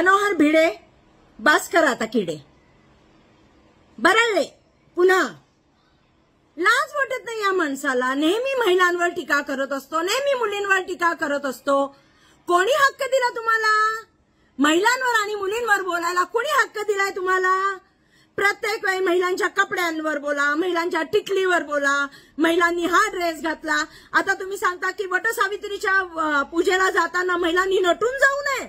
मनोहर भिडे, भास्कर आता किडे, बरळले पुन्हा. लाज वाटत नाही या माणसाला. नेहमी महिलांवर टीका करत असतो, नेहमी मुलींवर टीका करत असतो. कोणी हक्क दिला तुम्हाला महिलांवर आणि मुलींवर बोलायला? कोणी हक्क दिलाय तुम्हाला? प्रत्येक वेळी महिलांच्या कपड्यांवर बोला, महिलांच्या टिकलीवर बोला, महिलांनी हा ड्रेस घातला. आता तुम्ही सांगता की वटसावित्रीच्या पूजेला जाताना महिलांनी नटून जाऊ नये,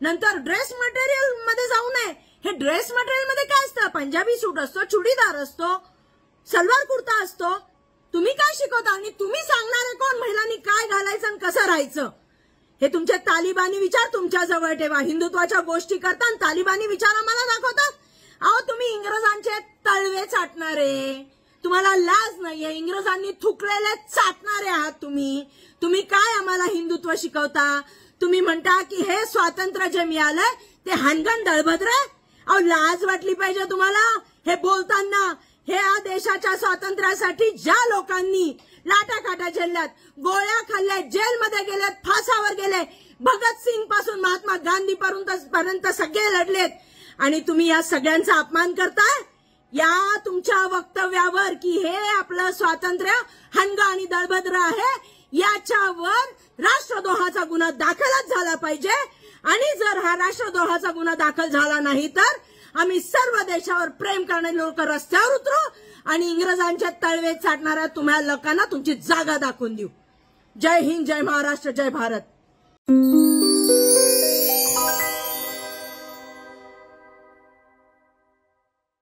नंतर ड्रेस मटेरियल मध्ये जाऊ नये. हे ड्रेस मटेरियल मध्ये काय असतं? पंजाबी सूट असतो, चुडीदार असतो, सलवार कुर्ता असतो. तुम्ही काय शिकवता आणि तुम्ही सांगणारे कोण महिलांनी काय घालायचं आणि कसं राहायचं? हे तुमचे तालिबानी विचार तुमच्या जवळ ठेवा. हिंदुत्वाच्या गोष्टी करता तालिबानी विचार आम्हाला दाखवतात. अहो तुम्ही इंग्रजांचे तळवे चाटणारे, तुम्हाला लाज नाहीये. इंग्रजांनी थुकलेले चाटणारे आहात तुम्ही. तुम्ही काय आम्हाला हिंदुत्व शिकवता? तुम्ही म्हणता की हे स्वातंत्र्य जे मिळालंय ते हानगण दळभद्र. अहो लाज वाटली पाहिजे तुम्हाला हे बोलताना. ह्या देशाच्या स्वातंत्र्यासाठी ज्या लोकांनी लाटाकाटा झेलल्यात, गोळ्या खाल्ल्या, जेलमध्ये गेलेत, फासावर गेले, भगतसिंग पासून महात्मा गांधी पर्यंत सगळे लढलेत, आणि तुम्ही या सगळ्यांचा अपमान करताय या तुमच्या वक्तव्यावर की हे आपलं स्वातंत्र्य हनगा आणि दळभद्र आहे. याच्यावर राष्ट्रद्रोहाचा गुन्हा दाखलच झाला पाहिजे. आणि जर हा राष्ट्रद्रोहाचा गुन्हा दाखल झाला नाही तर आम्ही सर्व देशावर प्रेम करणारे लोक रस्त्यावर उतरू आणि इंग्रजांचे तळवे चाटणाऱ्या तुम्हा लोकांना तुमची जागा दाखवून देऊ. जय हिंद, जय महाराष्ट्र, जय भारत.